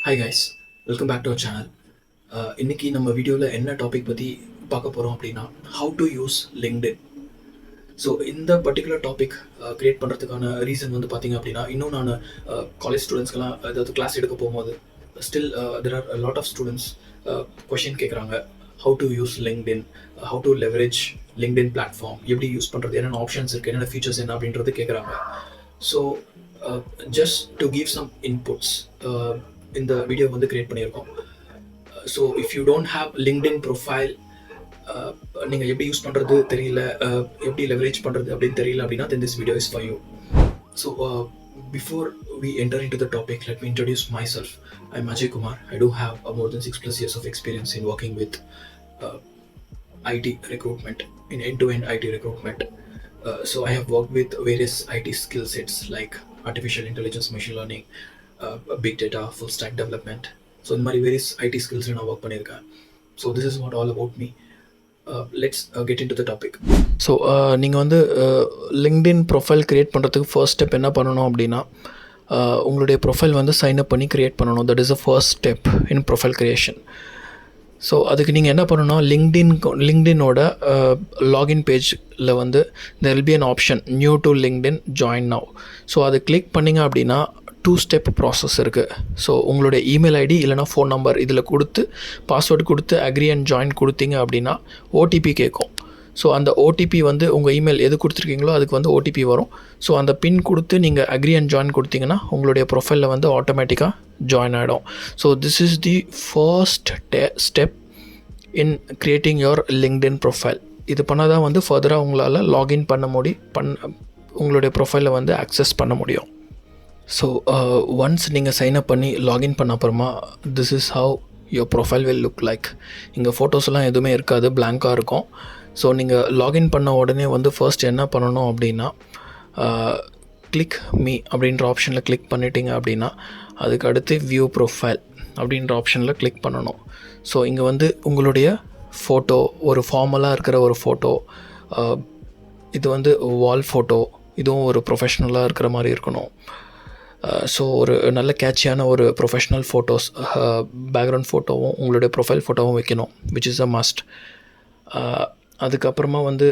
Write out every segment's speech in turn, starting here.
Hi guys, welcome back to our channel. இன்றைக்கி நம்ம வீடியோவில் என்ன டாபிக் பற்றி பார்க்க போகிறோம் அப்படின்னா, how to use LinkedIn. So இந்த பர்டிகுலர் டாபிக் க்ரியேட் பண்ணுறதுக்கான ரீசன் வந்து பார்த்திங்க அப்படின்னா, இன்னும் நான் காலேஜ் ஸ்டூடெண்ட்ஸ்க்கெலாம் ஏதாவது கிளாஸ் எடுக்க போகும்போது still there are lot of students question கேட்குறாங்க. How to use LinkedIn, how to leverage LinkedIn platform, எப்படி யூஸ் பண்ணுறது, என்னென்ன ஆப்ஷன்ஸ் இருக்குது, என்னென்ன ஃபீச்சர்ஸ் என்ன அப்படின்றது கேட்குறாங்க. So just to give some inputs இந்த வீடியோ வந்து கிரியேட் பண்ணியிருக்கோம். So if you don't have LinkedIn profile, நீங்கள் எப்படி யூஸ் பண்ணுறது தெரியல, எப்படி லெவரேஜ் பண்ணுறது அப்படின்னு தெரியல அப்படின்னா then this video is for you. So before we enter into the topic, let me introduce myself. I'm Ajay Kumar. I do have more than 6+ years of experience in working with IT recruitment, in end-to-end IT recruitment. So I have worked with various IT skill sets like artificial intelligence, machine learning, big data, full stack development. So in my various IT skills நான் work பண்ணியிருக்கேன். So this is what all about me. Let's get into the topic. So நீங்கள் வந்து LinkedIn profile create பண்ணுறதுக்கு first step என்ன பண்ணணும் அப்படின்னா, உங்களுடைய profile வந்து சைன் அப் பண்ணி க்ரியேட் பண்ணணும். That is a first step in profile creation. So அதுக்கு நீங்கள் என்ன பண்ணணும்னா, லிங்க்டினோட லாகின் பேஜில் வந்து there will be an option new to LinkedIn join now. So அதை கிளிக் பண்ணிங்க அப்படின்னா 2 ஸ்டெப் ப்ராசஸ் இருக்குது. ஸோ உங்களுடைய இமெயில் ஐடி இல்லைனா ஃபோன் நம்பர் இதில் கொடுத்து பாஸ்வேர்டு கொடுத்து அக்ரி அண்ட் ஜாயின் கொடுத்தீங்க அப்படின்னா ஓடிபி கேட்கும். ஸோ அந்த ஓடிபி வந்து உங்கள் இமெயில் எது கொடுத்துருக்கீங்களோ அதுக்கு வந்து ஓடிபி வரும். ஸோ அந்த பின் கொடுத்து நீங்கள் அக்ரி அண்ட் ஜாயின் கொடுத்தீங்கன்னா உங்களுடைய ப்ரொஃபைலில் வந்து ஆட்டோமேட்டிக்காக ஜாயின் ஆகிடும். So this is the first step in creating your LinkedIn profile. இது பண்ணால் தான் வந்து ஃபர்தராக உங்களால் லாகின் உங்களுடைய ப்ரொஃபைலை வந்து அக்சஸ் பண்ண முடியும். ஸோ ஒன்ஸ் நீங்கள் சைன்அப் பண்ணி லாகின் பண்ண அப்புறமா this is how your profile will look like. இங்கே ஃபோட்டோஸ்லாம் எதுவுமே இருக்காது, பிளாங்காக இருக்கும். ஸோ நீங்கள் லாகின் பண்ண உடனே வந்து ஃபர்ஸ்ட் என்ன பண்ணணும் அப்படின்னா, கிளிக் மீ அப்படின்ற ஆப்ஷனில் கிளிக் பண்ணிட்டீங்க அப்படின்னா அதுக்கு அடுத்து வியூ ப்ரொஃபைல் அப்படின்ற ஆப்ஷனில் கிளிக் பண்ணணும். ஸோ இங்கே வந்து உங்களுடைய ஃபோட்டோ, ஒரு ஃபார்மலாக இருக்கிற ஒரு ஃபோட்டோ, இது வந்து வால் ஃபோட்டோ, இதுவும் ஒரு ப்ரொஃபஷ்னலாக இருக்கிற மாதிரி இருக்கணும். ஸோ ஒரு நல்ல கேட்சியான ஒரு ப்ரொஃபஷ்னல் ஃபோட்டோஸ், பேக்ரவுண்ட் ஃபோட்டோவும் உங்களுடைய ப்ரொஃபைல் ஃபோட்டோவும் வைக்கணும், விச் இஸ் அ மஸ்ட். அதுக்கப்புறமா வந்து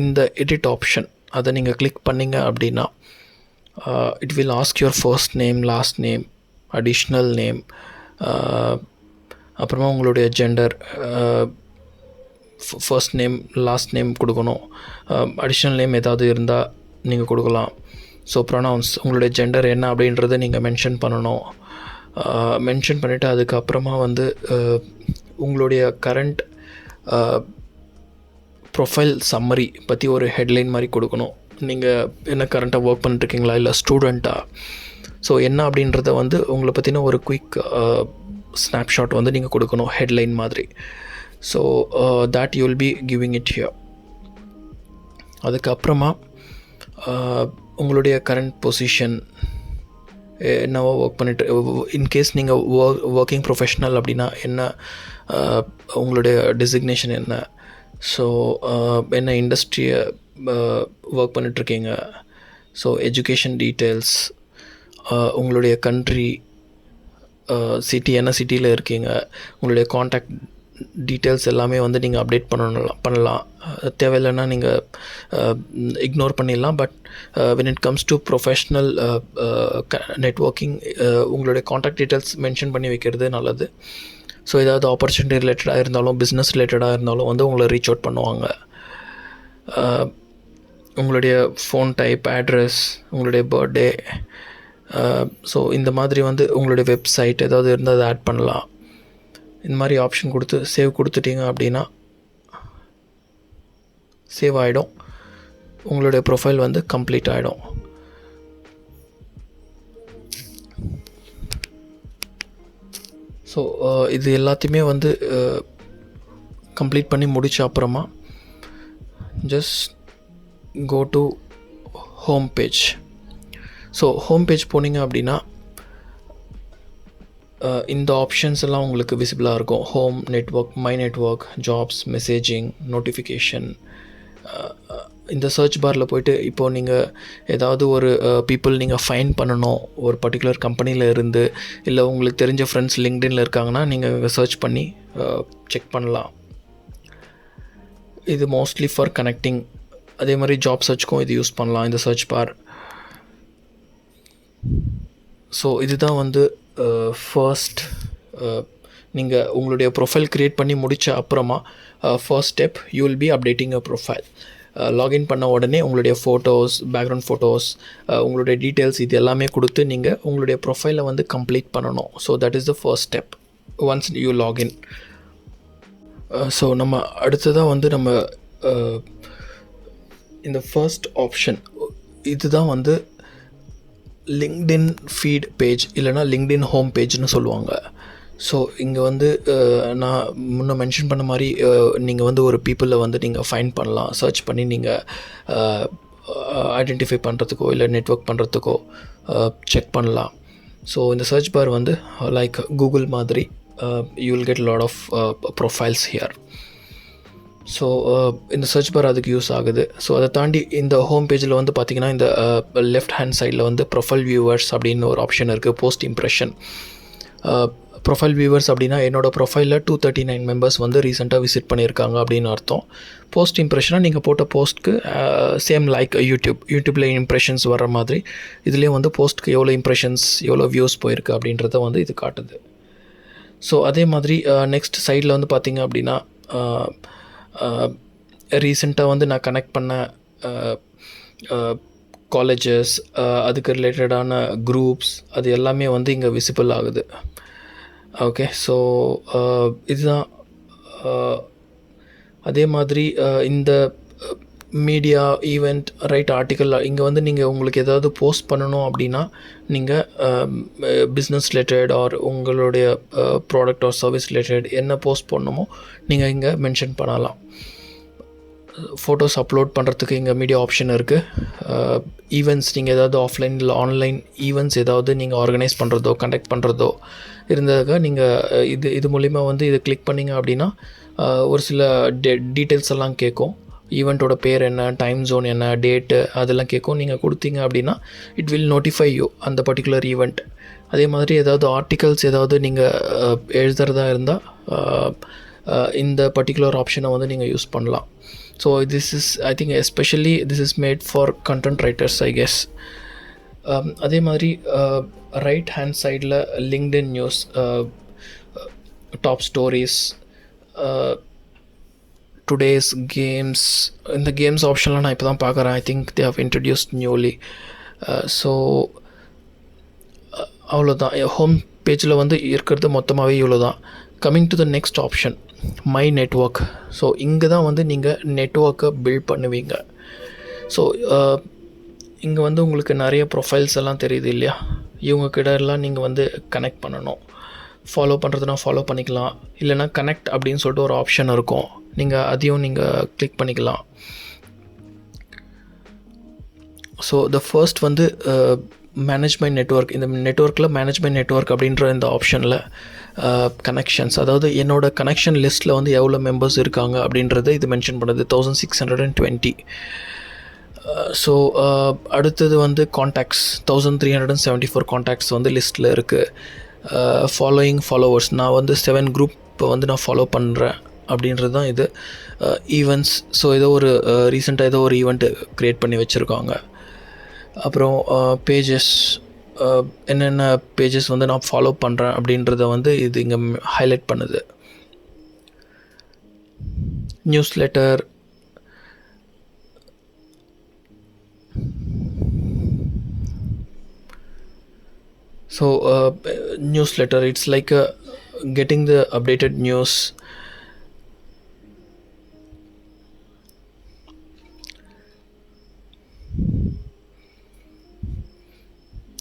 இந்த எடிட் ஆப்ஷன் அதை நீங்கள் கிளிக் பண்ணிங்க அப்படின்னா it will ask your first name, last name, additional name, அப்புறமா உங்களுடைய gender, first name last name கொடுக்கணும். அடிஷ்னல் நேம் ஏதாவது இருந்தால் நீங்கள் கொடுக்கலாம். ஸோ ப்ரொனவுன்ஸ், உங்களுடைய ஜெண்டர் என்ன அப்படின்றத நீங்கள் மென்ஷன் பண்ணணும். மென்ஷன் பண்ணிவிட்டு அதுக்கப்புறமா வந்து உங்களுடைய கரண்ட் ப்ரொஃபைல் சம்மரி பற்றி ஒரு ஹெட்லைன் மாதிரி கொடுக்கணும். நீங்கள் என்ன கரண்ட்டாக ஒர்க் பண்ணிட்டுருக்கீங்களா இல்லை ஸ்டூடெண்ட்டாக, ஸோ என்ன அப்படின்றத வந்து உங்களை பற்றின ஒரு குயிக் ஸ்னாப்ஷாட் வந்து நீங்கள் கொடுக்கணும், ஹெட்லைன் மாதிரி. So that you will be giving it here. அதுக்கப்புறமா உங்களுடைய கரண்ட் பொசிஷன் என்னவோ ஒர்க் பண்ணிட்டு, இன்கேஸ் நீங்கள் ஒர்க்கிங் ப்ரொஃபஷ்னல் அப்படின்னா என்ன, உங்களுடைய டெசிக்னேஷன் என்ன, ஸோ என்ன இண்டஸ்ட்ரியை ஒர்க் பண்ணிட்டுருக்கீங்க, ஸோ எஜுகேஷன் டீட்டெயில்ஸ், உங்களுடைய கண்ட்ரி, சிட்டி, என்ன சிட்டியில் இருக்கீங்க, உங்களுடைய காண்டாக்ட் டீட்டெயில்ஸ் எல்லாமே வந்து நீங்கள் அப்டேட் பண்ணலாம். தேவையில்லைன்னா நீங்கள் இக்னோர் பண்ணிடலாம். But when it comes to professional networking, உங்களுடைய காண்டாக்ட் டீட்டெயில்ஸ் மென்ஷன் பண்ணி வைக்கிறது நல்லது. ஸோ ஏதாவது ஆப்பர்ச்சுனிட்டி ரிலேட்டடாக இருந்தாலும், பிஸ்னஸ் ரிலேட்டடாக இருந்தாலும் வந்து உங்களை ரீச் அவுட் பண்ணுவாங்க. உங்களுடைய ஃபோன் டைப், அட்ரஸ், உங்களுடைய பர்த்டே, ஸோ இந்த மாதிரி வந்து உங்களுடைய வெப்சைட் ஏதாவது இருந்தால் அதை ஆட் பண்ணலாம். இந்த மாதிரி ஆப்ஷன் கொடுத்து சேவ் கொடுத்துட்டீங்க அப்படின்னா சேவ் ஆகிடும். உங்களுடைய ப்ரொஃபைல் வந்து கம்ப்ளீட் ஆகிடும். ஸோ இது எல்லாத்தையுமே வந்து கம்ப்ளீட் பண்ணி முடித்த அப்புறமா just go to home page. So home page போனீங்க அப்படின்னா இந்த ஆப்ஷன்ஸ் எல்லாம் உங்களுக்கு விசிபிளாக இருக்கும். Home, network, my network, jobs, messaging, notification, இந்த சர்ச் பாரில் போய்ட்டு இப்போது நீங்கள் ஏதாவது ஒரு பீப்புள் நீங்கள் ஃபைண்ட் பண்ணணும் ஒரு பர்டிகுலர் கம்பெனியில் இருந்து, இல்லை உங்களுக்கு தெரிஞ்ச ஃப்ரெண்ட்ஸ் லிங்க்டின்ல இருக்காங்கன்னா நீங்கள் சர்ச் பண்ணி செக் பண்ணலாம். இது மோஸ்ட்லி ஃபார் கனெக்டிங். அதே மாதிரி ஜாப் சர்ச்சுக்கும் இது யூஸ் பண்ணலாம் இந்த சர்ச் பார். ஸோ இதுதான் வந்து ஃபர்ஸ்ட். நீங்கள் உங்களுடைய ப்ரொஃபைல் க்ரியேட் பண்ணி முடித்த அப்புறமா first step you will be updating a profile. Login பண்ண உடனே உங்களுடைய ஃபோட்டோஸ், பேக்ரவுண்ட் ஃபோட்டோஸ், உங்களுடைய டீட்டெயில்ஸ் இது எல்லாமே கொடுத்து நீங்கள் உங்களுடைய ப்ரொஃபைலை வந்து கம்ப்ளீட் பண்ணணும். So that is the first step once you login. So நம்ம அடுத்ததாக வந்து நம்ம இந்த ஃபர்ஸ்ட் ஆப்ஷன் இதுதான் வந்து லிங்க்டின் ஃபீட் பேஜ் இல்லைனா லிங்க்டின் ஹோம் பேஜ்னு சொல்லுவாங்க. ஸோ இங்கே வந்து நான் முன்ன மென்ஷன் பண்ண மாதிரி நீங்கள் வந்து ஒரு பீப்புளில் வந்து நீங்கள் ஃபைண்ட் பண்ணலாம். சர்ச் பண்ணி நீங்கள் ஐடென்டிஃபை பண்ணுறதுக்கோ இல்லை நெட்வொர்க் பண்ணுறதுக்கோ செக் பண்ணலாம். ஸோ இந்த சர்ச் பார் வந்து லைக் கூகுள் மாதிரி you will get lot of profiles here. So இந்த சர்ச் பார் அதுக்கு யூஸ் ஆகுது. ஸோ அதை தாண்டி இந்த ஹோம் பேஜில் வந்து பார்த்திங்கன்னா இந்த லெஃப்ட் ஹேண்ட் சைடில் வந்து ப்ரொஃபைல் வியூவர்ஸ் அப்படின்னு ஒரு ஆப்ஷன் இருக்குது. Post impression. ப்ரொஃபைல் வியூவர்ஸ் அப்படின்னா என்னோடய ப்ரொஃபைலில் 239 மெம்பர்ஸ் வந்து ரீசெண்டாக விசிட் பண்ணியிருக்காங்க அப்படின்னு அர்த்தம். போஸ்ட் இம்ப்ரெஷனாக நீங்கள் போட்ட போஸ்ட்க்கு சேம் லைக் யூடியூப்பில் இம்ப்ரெஷன்ஸ் வர்ற மாதிரி இதுலேயும் வந்து போஸ்ட்க்கு எவ்வளோ இம்ப்ரெஷன்ஸ் எவ்வளோ வியூஸ் போயிருக்கு அப்படின்றத வந்து இது காட்டுது. ஸோ அதே மாதிரி நெக்ஸ்ட் சைடில் வந்து பார்த்திங்க அப்படின்னா ரீசெண்டாக வந்து நான் கனெக்ட் பண்ண காலேஜஸ், அதுக்கு ரிலேட்டடான குரூப்ஸ் அது எல்லாமே வந்து இங்கே விசிபிள் ஆகுது. ஓகே, ஸோ இதுதான். அதே மாதிரி இந்த மீடியா ஈவெண்ட் ரைட் ஆர்டிக்கல் இங்கே வந்து நீங்கள் உங்களுக்கு ஏதாவது போஸ்ட் பண்ணணும் அப்படின்னா நீங்கள் பிஸ்னஸ் ரிலேட்டட் ஆர் உங்களுடைய ப்ராடக்ட் ஆர் சர்வீஸ் ரிலேட்டட் என்ன போஸ்ட் பண்ணணுமோ நீங்கள் இங்கே மென்ஷன் பண்ணலாம். ஃபோட்டோஸ் அப்லோட் பண்ணுறதுக்கு இங்கே மீடியா ஆப்ஷன் இருக்குது. ஈவெண்ட்ஸ் நீங்கள் ஏதாவது ஆஃப்லைன் இல்லை ஆன்லைன் ஈவெண்ட்ஸ் ஏதாவது நீங்கள் ஆர்கனைஸ் பண்ணுறதோ கண்டக்ட் பண்ணுறதோ இருந்ததாக நீங்கள் இது மூலிமா வந்து இதை கிளிக் பண்ணிங்க அப்படின்னா ஒரு சில டீட்டெயில்ஸ் எல்லாம் கேட்கும். ஈவெண்ட்டோட பேர் என்ன, டைம் ஜோன் என்ன, டேட்டு அதெல்லாம் கேட்கும். நீங்கள் கொடுத்தீங்க அப்படின்னா இட் வில் நோட்டிஃபை யூ அந்த பர்டிகுலர் ஈவெண்ட். அதே மாதிரி ஏதாவது ஆர்டிகல்ஸ் ஏதாவது நீங்கள் எழுதுறதா இருந்தால் இந்த பர்டிகுலர் ஆப்ஷனை வந்து நீங்கள் யூஸ் பண்ணலாம். So this is I think especially this is made for content writers I guess. அதே மாதிரி ரைட் ஹேண்ட் சைடில் LinkedIn news, top stories, today's games, இந்த கேம்ஸ் ஆப்ஷன்லாம் நான் இப்போ தான் பார்க்குறேன். I think they have introduced newly. So அவ்வளோதான். ஹோம் பேஜில் வந்து இருக்கிறது மொத்தமாகவே இவ்வளோ தான். Coming to the next option my network. So இங்கே தான் வந்து நீங்கள் நெட்வொர்க்கை பில்ட் பண்ணுவீங்க. ஸோ இங்கே வந்து உங்களுக்கு நிறைய ப்ரொஃபைல்ஸ் எல்லாம் தெரியுது இல்லையா, இவங்கக்கிட்ட எல்லாம் நீங்கள் வந்து கனெக்ட் பண்ணணும். ஃபாலோ பண்ணுறதுனா ஃபாலோ பண்ணிக்கலாம், இல்லைனா கனெக்ட் அப்படின்னு சொல்லிட்டு ஒரு ஆப்ஷன் இருக்கும், நீங்கள் அதையும் நீங்கள் கிளிக் பண்ணிக்கலாம். ஸோ த ஃபர்ஸ்ட் வந்து மேனேஜ்மெண்ட் நெட்வொர்க். இந்த நெட்வொர்க்கில் மேனேஜ்மெண்ட் நெட்வொர்க் அப்படின்ற இந்த ஆப்ஷனில் கனெக்ஷன்ஸ், அதாவது என்னோடய கனெக்ஷன் லிஸ்ட்டில் வந்து எவ்வளோ மெம்பர்ஸ் இருக்காங்க அப்படின்றத இது மென்ஷன் பண்ணுது, 1620. ஸோ அடுத்தது வந்து காண்டாக்ட்ஸ், 1374 காண்டாக்ட்ஸ் வந்து லிஸ்ட்டில் இருக்குது. ஃபாலோயிங் ஃபாலோவர்ஸ், நான் வந்து 7 குரூப் வந்து நான் ஃபாலோ பண்ணுறேன் அப்படின்றது தான் இது. ஈவெண்ட்ஸ், ஸோ ஏதோ ஒரு ரீசெண்டாக ஏதோ ஒரு ஈவெண்ட்டு க்ரியேட் பண்ணி வச்சுருக்காங்க. அப்புறம் பேஜஸ், என்னென்ன பேஜஸ் வந்து நான் ஃபாலோ பண்ணுறேன் அப்படின்றத வந்து இது இங்கே ஹைலைட் பண்ணுது. News letter, so newsletter, it's like getting the updated news.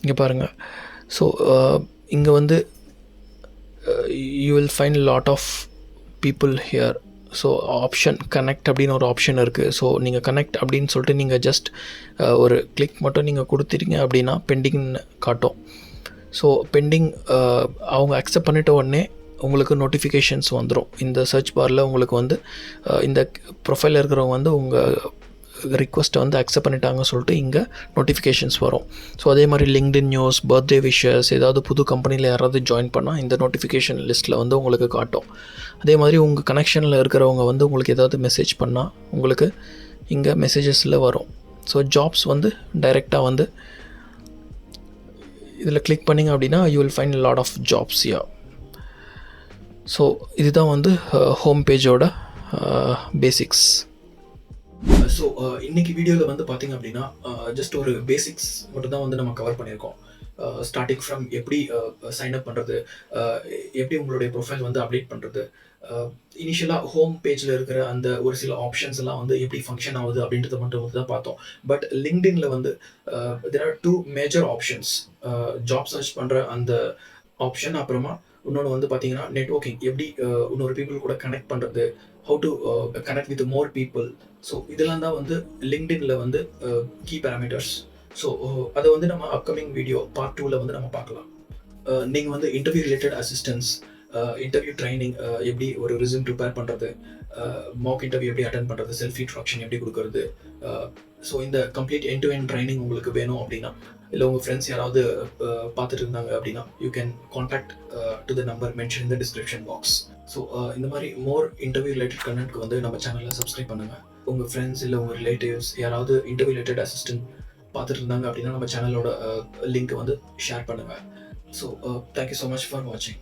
இங்கே பாருங்கள். ஸோ இங்கே வந்து you will find a lot of people here. So option connect அப்படின்னு ஒரு ஆப்ஷன் இருக்குது. ஸோ நீங்கள் கனெக்ட் அப்படின்னு சொல்லிட்டு நீங்கள் ஜஸ்ட் ஒரு கிளிக் மட்டும் நீங்கள் கொடுத்துட்டீங்க அப்படின்னா பெண்டிங்னு காட்டும். ஸோ பெண்டிங் அவங்க அக்செப்ட் பண்ணிட்ட உடனே உங்களுக்கு நோட்டிஃபிகேஷன்ஸ் வந்துடும். இந்த சர்ச் பாரில் உங்களுக்கு வந்து இந்த ப்ரொஃபைலில் இருக்கிறவங்க வந்து உங்கள் ரிக்வெஸ்ட்டை வந்து அக்செப்ட் பண்ணிட்டாங்கன்னு சொல்லிட்டு இங்கே நோட்டிஃபிகேஷன்ஸ் வரும். ஸோ அதே மாதிரி லிங்க்டின் நியூஸ், பர்த்டே விஷஸ், ஏதாவது புது கம்பெனியில் யாராவது ஜாயின் பண்ணால் இந்த நோட்டிஃபிகேஷன் லிஸ்ட்டில் வந்து உங்களுக்கு காட்டும். அதே மாதிரி உங்கள் கனெக்ஷனில் இருக்கிறவங்க வந்து உங்களுக்கு ஏதாவது மெசேஜ் பண்ணால் உங்களுக்கு இங்கே மெசேஜஸில் வரும். ஸோ ஜாப்ஸ் வந்து டைரெக்டாக வந்து இதில் கிளிக் பண்ணிங்க அப்படின்னா you will find lot of jobs yeah. So இதுதான் வந்து ஹோம் பேஜோட பேசிக்ஸ். ஸோ இன்றைக்கி வீடியோவில் வந்து பார்த்திங்க அப்படின்னா ஜஸ்ட் ஒரு பேசிக்ஸ் மட்டும் தான் வந்து நம்ம கவர் பண்ணியிருக்கோம். ஸ்டார்டிங் ஃப்ரம் எப்படி சைன்அப் பண்ணுறது, எப்படி உங்களுடைய ப்ரொஃபைல் வந்து அப்டேட் பண்ணுறது, இனிஷியலாக ஹோம் பேஜில் இருக்கிற அந்த ஒரு சில ஆப்ஷன்ஸ் எல்லாம் வந்து எப்படி ஃபங்க்ஷன் ஆகுது அப்படின்றத மட்டும் வந்து தான் பார்த்தோம். பட் லிங்க்டின்ல வந்து there are 2 major options. Job search பண்ணுற அந்த ஆப்ஷன், அப்புறமா இன்னொன்று வந்து பார்த்தீங்கன்னா நெட்வொர்க்கிங், எப்படி இன்னொரு பீப்புள் கூட கனெக்ட் பண்ணுறது, how to connect with more people. So இதெல்லாம் தான் வந்து லிங்க்டின்ல வந்து கீ பேராமீட்டர்ஸ். ஸோ அதை வந்து நம்ம அப்கமிங் வீடியோ பார்ட் 2ல் வந்து நம்ம பார்க்கலாம். நீங்கள் வந்து interview related assistance, interview training, எப்படி ஒரு ரிசூம் ப்ரிப்பேர் பண்ணுறது, மாக் இன்டர்வியூ எப்படி அட்டென்ட் பண்ணுறது, செல்ஃப் இன்ட்ரொடக்ஷன் எப்படி கொடுக்கறது. ஸோ இந்த complete end to end training உங்களுக்கு வேணும் அப்படின்னா, இல்லை உங்கள் ஃப்ரெண்ட்ஸ் யாராவது பார்த்துட்டு இருந்தாங்க அப்படின்னா, you can contact to the number mention in the description box. So இந்த மாதிரி மோர் இன்டர்வியூ ரிலேட்டட் கண்டென்ட்க்கு வந்து நம்ம சேனலில் சப்ஸ்கிரைப் பண்ணுங்கள். உங்கள் ஃப்ரெண்ட்ஸ் இல்லை உங்கள் ரிலேட்டிவ்ஸ் யாராவது இன்டர்வியூ ரிலேட்டட் அசிஸ்டன்ட் பார்த்துட்டு இருந்தாங்க அப்படின்னா நம்ம சேனலோட லிங்க் வந்து ஷேர் பண்ணுங்கள். So thank you so much for வாட்சிங்.